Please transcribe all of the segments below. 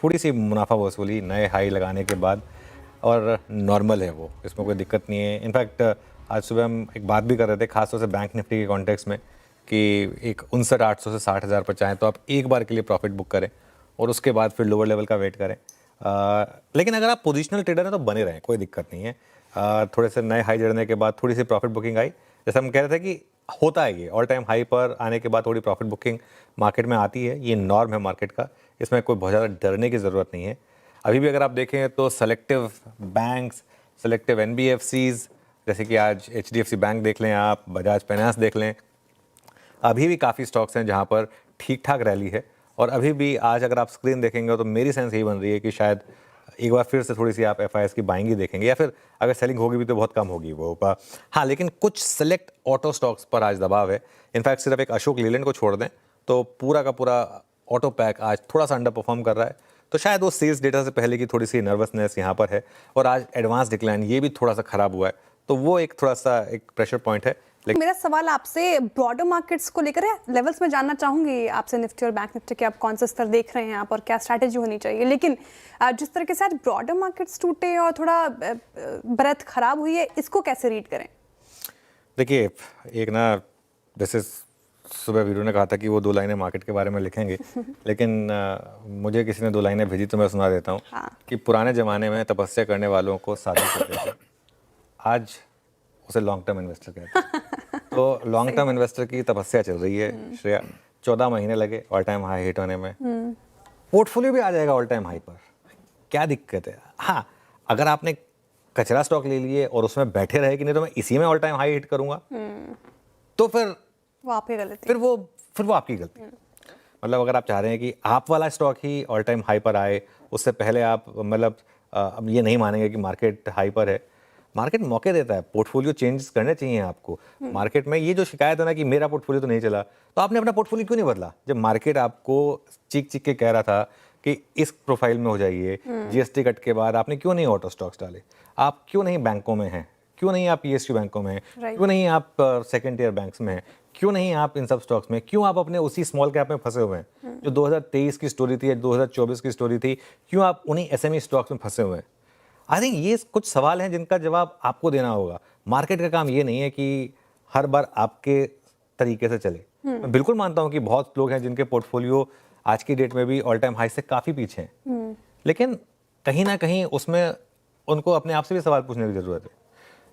थोड़ी सी मुनाफा वसूली नए हाई लगाने के बाद, और नॉर्मल है वो, इसमें कोई दिक्कत नहीं है। इनफैक्ट आज सुबह हम एक बात भी कर रहे थे खासतौर से बैंक निफ्टी के कॉन्टेक्स्ट में कि एक 59,800 से 60,000 पर चाहें तो आप एक बार के लिए प्रॉफिट बुक करें और उसके बाद फिर लोअर लेवल का वेट करें। लेकिन अगर आप पोजिशनल ट्रेडर हैं तो बने रहें, कोई दिक्कत नहीं है। थोड़े से नए हाई जड़ने के बाद थोड़ी सी प्रॉफिट बुकिंग आई, जैसे हम कह रहे थे कि होता है ये ऑल टाइम हाई पर आने के बाद थोड़ी प्रॉफिट बुकिंग मार्केट में आती है, ये नॉर्म है मार्केट का, इसमें कोई बहुत ज़्यादा डरने की ज़रूरत नहीं है। अभी भी अगर आप देखें तो सेलेक्टिव बैंक्स, सेलेक्टिव एनबीएफसीज, जैसे कि आज एचडीएफसी बैंक देख लें, आप बजाज फाइनेंस देख लें, अभी भी काफ़ी स्टॉक्स हैं जहां पर ठीक ठाक रैली है। और अभी भी आज अगर आप स्क्रीन देखेंगे तो मेरी सेंस यही बन रही है कि शायद एक बार फिर से थोड़ी सी आप एफआईएस की बाइंग ही देखेंगे, या फिर अगर सेलिंग होगी भी तो बहुत कम होगी वो। हाँ, लेकिन कुछ सेलेक्ट ऑटो स्टॉक्स पर आज दबाव है। इनफैक्ट सिर्फ एक अशोक लीलैंड को छोड़ दें तो पूरा का पूरा ऑटो पैक आज थोड़ा सा अंडर परफॉर्म कर रहा है। तो शायद वो सेल्स डेटा से पहले की थोड़ी सी नर्वसनेस यहाँ पर है, और आज एडवांस डिक्लाइन ये भी थोड़ा सा खराब हुआ है, तो वो एक थोड़ा सा एक प्रेशर पॉइंट है। मेरा सवाल आपसे ब्रॉडर मार्केट्स को लेकर है, लेवल्स में जानना चाहूंगी आपसे निफ्टी और बैंक निफ्टी के आप कौन सा स्तर देख रहे हैं आप और क्या स्ट्रैटेजी होनी चाहिए। लेकिन जिस तरीके से आज ब्रॉडर मार्केट्स टूटे और थोड़ा ब्रेथ खराब हुई है, इसको कैसे रीड करें? देखिए, एक ना जैसे सुबह वीडियो ने कहा था कि वो 2 लाइनें मार्केट के बारे में लिखेंगे लेकिन मुझे किसी ने 2 लाइनें भेजी तो मैं सुना देता हूँ। हाँ। कि पुराने ज़माने में तपस्या करने वालों को साधु कहते थे, आज उसे लॉन्ग टर्म इन्वेस्टर कहते हैं। तो लॉन्ग टर्म इन्वेस्टर की तपस्या चल रही है श्रेया। 14 महीने लगे ऑल टाइम हाई हिट होने में, पोर्टफोलियो भी आ जाएगा ऑल टाइम हाई पर, क्या दिक्कत है? हाँ, अगर आपने कचरा स्टॉक ले लिए और उसमें बैठे रहे कि नहीं तो मैं इसी में ऑल टाइम हाई हिट करूंगा, तो फिर वो आपकी गलती, फिर वो आपकी गलती। मतलब अगर आप चाह रहे हैं कि आप वाला स्टॉक ही ऑल टाइम हाई पर आए, उससे पहले आप मतलब अब ये नहीं मानेंगे कि मार्केट हाई पर है। मार्केट मौके देता है, पोर्टफोलियो चेंज करने चाहिए आपको। मार्केट में ये जो शिकायत है ना कि मेरा पोर्टफोलियो तो नहीं चला, तो आपने अपना पोर्टफोलियो क्यों नहीं बदला? जब मार्केट आपको चीख चीख के कह रहा था कि इस प्रोफाइल में हो जाइए, जीएसटी कट के बाद आपने क्यों नहीं ऑटो स्टॉक्स डाले? आप क्यों नहीं बैंकों में हैं? क्यों नहीं आप पीएसयू बैंकों में हैं? क्यों नहीं आप सेकंड ईयर बैंक्स में हैं? क्यों नहीं आप इन सब स्टॉक्स में? क्यों आप अपने उसी स्मॉल कैप में फंसे हुए हैं जो 2023 की स्टोरी थी या 2024 की स्टोरी थी? क्यों आप उन्हीं एसएमई स्टॉक्स में फंसे हुए हैं? आई थिंक ये कुछ सवाल हैं जिनका जवाब आपको देना होगा। मार्केट का काम ये नहीं है कि हर बार आपके तरीके से चले। मैं बिल्कुल मानता हूं कि बहुत लोग हैं जिनके पोर्टफोलियो आज की डेट में भी ऑल टाइम हाई से काफ़ी पीछे हैं, लेकिन कहीं ना कहीं उसमें उनको अपने आप से भी सवाल पूछने की ज़रूरत है।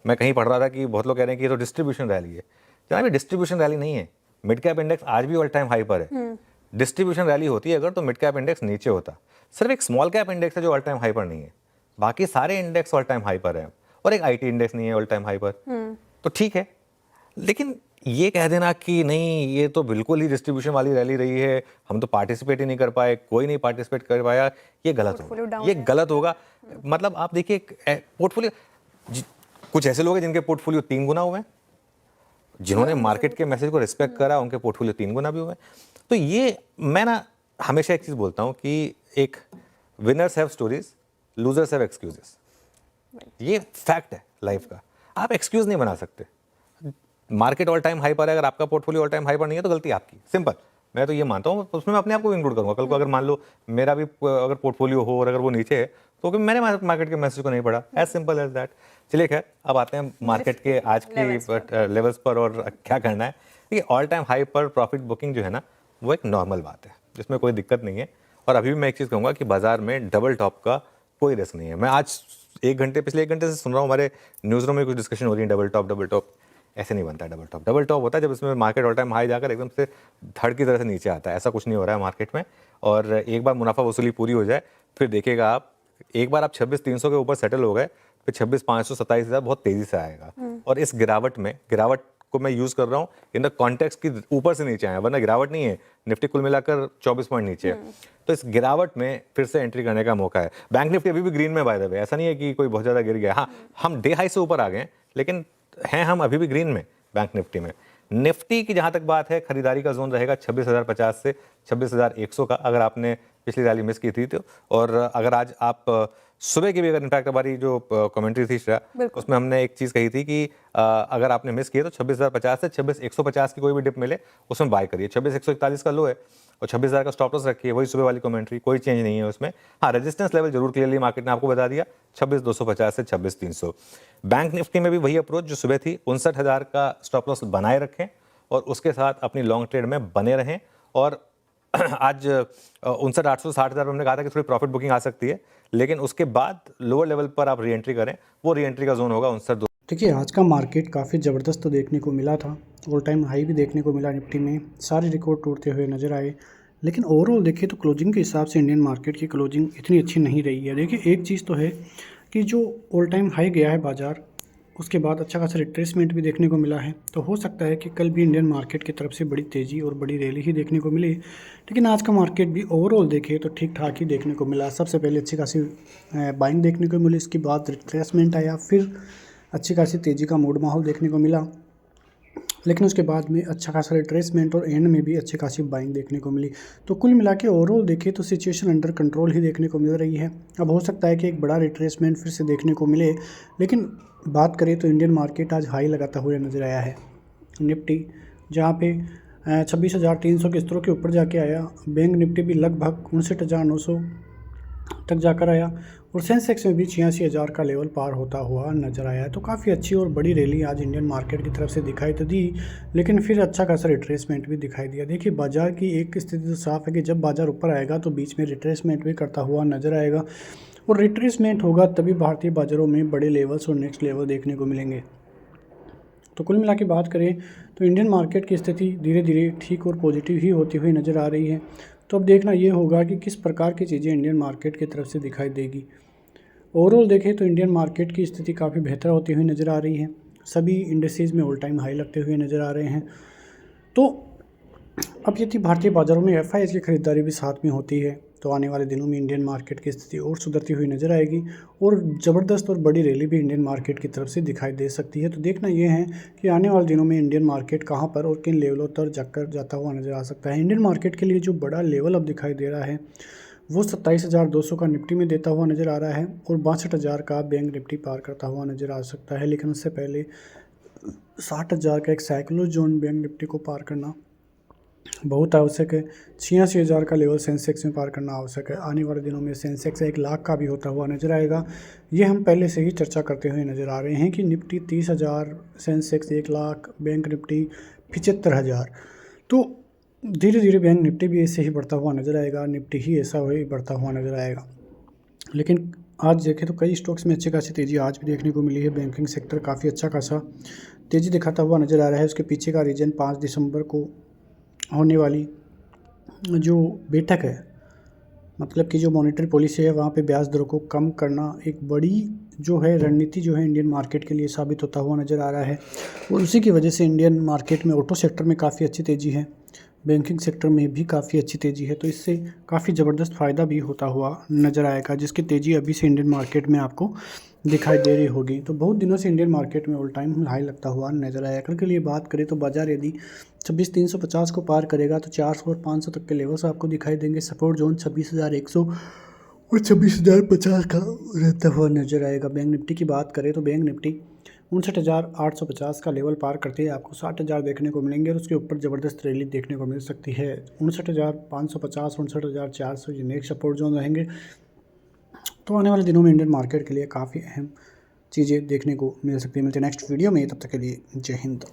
मैं कहीं पढ़ रहा था कि बहुत लोग कह रहे हैं कि ये तो डिस्ट्रीब्यूशन रैली है। जनाब, ये डिस्ट्रीब्यूशन रैली नहीं है। मिड कैप इंडेक्स आज भी ऑल टाइम हाई पर है। डिस्ट्रीब्यूशन रैली होती है अगर तो मिड कैप इंडेक्स नीचे होता। सिर्फ एक स्मॉल कैप इंडेक्स है जो ऑल टाइम हाई पर नहीं है, बाकी सारे इंडेक्स ऑल टाइम हाई पर हैं, और एक आईटी इंडेक्स नहीं है ऑल टाइम हाई पर। तो ठीक है, लेकिन ये कह देना कि नहीं ये तो बिल्कुल ही डिस्ट्रीब्यूशन वाली रैली रही है, हम तो पार्टिसिपेट ही नहीं कर पाए, कोई नहीं पार्टिसिपेट कर पाया, ये गलत होगा। ये गलत होगा। मतलब आप देखिए पोर्टफोलियो, कुछ ऐसे लोग हैं जिनके पोर्टफोलियो 3 गुना हुए हैं, जिन्होंने मार्केट के मैसेज को रिस्पेक्ट करा उनके पोर्टफोलियो 3 गुना भी हुए। तो ये मैं ना हमेशा एक चीज बोलता हूँ कि एक winners have stories, losers have excuses. ये फैक्ट है लाइफ का, आप एक्सक्यूज नहीं बना सकते। मार्केट ऑल टाइम हाई पर है, अगर आपका पोर्टफोलियो ऑल टाइम हाई पर नहीं है तो गलती आपकी, सिंपल। मैं तो ये मानता हूँ, उसमें मैं अपने आप को इंक्लूड करूंगा। कल को अगर मान लो मेरा भी अगर पोर्टफोलियो हो और अगर वो नीचे है तो मैंने मार्केट के मैसेज को नहीं पढ़ा, एज सिंपल एज दैट। चलिए खैर, अब आते हैं मार्केट के आज की लेवल्स पर और क्या करना है। देखिए, ऑल टाइम हाई पर प्रॉफिट बुकिंग जो है ना, वो एक नॉर्मल बात है, जिसमें कोई दिक्कत नहीं है। और अभी भी मैं एक चीज़ कहूँगा कि बाजार में डबल टॉप का कोई रिस्क नहीं है। मैं आज पिछले 1 घंटे से सुन रहा हूँ हमारे न्यूज़ रूम में कुछ डिस्कशन हो रही है, डबल टॉप। ऐसे नहीं बनता है डबल टॉप। डबल टॉप होता है जब इसमें मार्केट ऑल टाइम हाई जाकर एकदम से धड़ की तरह से नीचे आता है। ऐसा कुछ नहीं हो रहा है मार्केट में। और एक बार मुनाफा वसूली पूरी हो जाए फिर देखिएगा आप, एक बार आप 26,300 के ऊपर सेटल हो गए, फिर 26,500 27,000 बहुत तेजी से आएगा। और इस गिरावट को मैं यूज कर रहा हूँ इन द कॉन्टेक्स्ट की ऊपर से नीचे आया, वरना गिरावट नहीं है, निफ्टी कुल मिलाकर 24 पॉइंट नीचे है। तो इस गिरावट में फिर से एंट्री करने का मौका है। बैंक निफ्टी अभी भी ग्रीन में बाय द वे, ऐसा नहीं है कि कोई बहुत ज्यादा गिर गया। हाँ, हम डे हाई से ऊपर आ गए, लेकिन हैं हम अभी भी ग्रीन में बैंक निफ्टी में। निफ्टी की जहां तक बात है, खरीदारी का जोन रहेगा 26,050 से 26,100 का। अगर आपने पिछली रैली मिस की थी। तो और अगर आज आप सुबह की भी अगर इनफैक्ट हमारी जो कमेंट्री थी श्रेया, उसमें हमने एक चीज़ कही थी कि अगर आपने मिस किए तो 26,050 से 26,150 की कोई भी डिप मिले उसमें बाय करिए। 26,141 का लो है और 26,000 का स्टॉप लॉस रखिए, वही सुबह वाली कमेंट्री, कोई चेंज नहीं है उसमें। हाँ, रेजिस्टेंस लेवल जरूर क्लियरली मार्केट ने आपको बता दिया, 26,250 से 26,300। बैंक निफ्टी में भी वही अप्रोच जो सुबह थी, 59,000 का स्टॉप लॉस बनाए रखें और उसके साथ अपनी लॉन्ग ट्रेड में बने रहें। और आज 59,800 60,000 हमने कहा था कि थोड़ी प्रॉफिट बुकिंग आ सकती है, लेकिन उसके बाद लोअर लेवल पर आप री एंट्री करें, वो री एंट्री का जोन होगा 59,200। देखिए आज का मार्केट काफ़ी ज़बरदस्त तो देखने को मिला था, ऑल टाइम हाई भी देखने को मिला निफ्टी में, सारे रिकॉर्ड टूटते हुए नज़र आए। लेकिन ओवरऑल देखिए तो क्लोजिंग के हिसाब से इंडियन मार्केट की क्लोजिंग इतनी अच्छी नहीं रही है। देखिए एक चीज़ तो है कि जो ऑल टाइम हाई गया है बाज़ार, उसके बाद अच्छा खासा रिट्रेसमेंट भी देखने को मिला है। तो हो सकता है कि कल भी इंडियन मार्केट की तरफ से बड़ी तेज़ी और बड़ी रैली ही देखने को मिले। लेकिन आज का मार्केट भी ओवरऑल देखे तो ठीक ठाक ही देखने को मिला। सबसे पहले अच्छी खासी बाइंग देखने को मिली, इसके बाद रिट्रेसमेंट आया, फिर अच्छी खासी तेज़ी का मूड माहौल देखने को मिला। लेकिन उसके बाद में अच्छा खासा रिट्रेसमेंट और एंड में भी अच्छी खासी बाइंग देखने को मिली। तो कुल मिला के ओवरऑल देखें तो सिचुएशन अंडर कंट्रोल ही देखने को मिल रही है। अब हो सकता है कि एक बड़ा रिट्रेसमेंट फिर से देखने को मिले, लेकिन बात करें तो इंडियन मार्केट आज हाई लगाता हुआ नज़र आया है। निफ्टी जहाँ पे 26,300 के स्तरों के ऊपर जाके आया, बैंक निफ्टी भी लगभग 59,900 तक जाकर आया और सेंसेक्स में भी 86,000 का लेवल पार होता हुआ नजर आया है। तो काफ़ी अच्छी और बड़ी रैली आज इंडियन मार्केट की तरफ से दिखाई तो दी, लेकिन फिर अच्छा खासा रिट्रेसमेंट भी दिखाई दिया। देखिए बाजार की एक स्थिति तो साफ है कि जब बाजार ऊपर आएगा तो बीच में रिट्रेसमेंट भी करता हुआ नजर आएगा और रिट्रेसमेंट होगा तभी भारतीय बाजारों में बड़े लेवल्स और नेक्स्ट लेवल देखने को मिलेंगे। तो कुल मिला के बात करें तो इंडियन मार्केट की स्थिति धीरे धीरे ठीक और पॉजिटिव ही होती हुई नज़र आ रही है। तो अब देखना ये होगा कि किस प्रकार की चीज़ें इंडियन मार्केट की तरफ से दिखाई देगी। ओवरऑल देखें तो इंडियन मार्केट की स्थिति काफ़ी बेहतर होती हुई नज़र आ रही है। सभी इंडस्ट्रीज़ में ऑल टाइम हाई लगते हुए नज़र आ रहे हैं। तो अब यदि भारतीय बाज़ारों में एफआईआई की खरीदारी भी साथ में होती है तो आने वाले दिनों में इंडियन मार्केट की स्थिति और सुधरती हुई नज़र आएगी और ज़बरदस्त और बड़ी रैली भी इंडियन मार्केट की तरफ से दिखाई दे सकती है। तो देखना यह है कि आने वाले दिनों में इंडियन मार्केट कहां पर और किन लेवलों पर जाता हुआ नज़र आ सकता है। इंडियन मार्केट के लिए जो बड़ा लेवल अब दिखाई दे रहा है वो 27,200 का निफ्टी में देता हुआ नज़र आ रहा है और 62,000 का बैंक निफ्टी पार करता हुआ नज़र आ सकता है। लेकिन उससे पहले 60,000 का एक साइक्लो जोन बैंक निफ्टी को पार करना बहुत आवश्यक है। 86,000 का लेवल सेंसेक्स में पार करना आवश्यक है। आने वाले दिनों में सेंसेक्स 1 लाख का भी होता हुआ नजर आएगा। ये हम पहले से ही चर्चा करते हुए नज़र आ रहे हैं कि Nifty 30,000, Sensex 1 lakh, bank Nifty 75,000। तो धीरे धीरे बैंक निफ्टी भी ऐसे ही बढ़ता हुआ नजर आएगा, निफ्टी ही ऐसा ही बढ़ता हुआ नजर आएगा। लेकिन आज देखें तो कई स्टॉक्स में अच्छी खासी तेज़ी आज भी देखने को मिली है। बैंकिंग सेक्टर काफ़ी अच्छा खासा तेज़ी दिखाता हुआ नज़र आ रहा है। उसके पीछे का रीजन 5 दिसंबर को होने वाली जो बैठक है, मतलब कि जो मॉनेटरी पॉलिसी है वहाँ पे ब्याज दरों को कम करना एक बड़ी जो है रणनीति जो है इंडियन मार्केट के लिए साबित होता हुआ नज़र आ रहा है और उसी की वजह से इंडियन मार्केट में ऑटो सेक्टर में काफ़ी अच्छी तेज़ी है, बैंकिंग सेक्टर में भी काफ़ी अच्छी तेज़ी है। तो इससे काफ़ी ज़बरदस्त फ़ायदा भी होता हुआ नज़र आएगा, जिसकी तेज़ी अभी से इंडियन मार्केट में आपको दिखाई दे रही होगी। तो बहुत दिनों से इंडियन मार्केट में ऑल टाइम हाई लगता हुआ नजर आया। कल के लिए बात करें तो बाजार यदि 26,350 को पार करेगा तो 400 और 500 तक के लेवल्स आपको दिखाई देंगे। सपोर्ट जोन 26,100 और 26,050 का रहता हुआ नजर आएगा। बैंक निफ्टी की बात करें तो बैंक निफ्टी 59,850 का लेवल पार करते ही आपको 60,000 देखने को मिलेंगे और उसके ऊपर ज़बरदस्त रैली देखने को मिल सकती है। 59,550, 59,400 ये नेक्स्ट सपोर्ट जोन रहेंगे। तो आने वाले दिनों में इंडियन मार्केट के लिए काफ़ी अहम चीज़ें देखने को मिल सकती है। मिलते हैं नेक्स्ट वीडियो में, तब तक के लिए जय हिंद।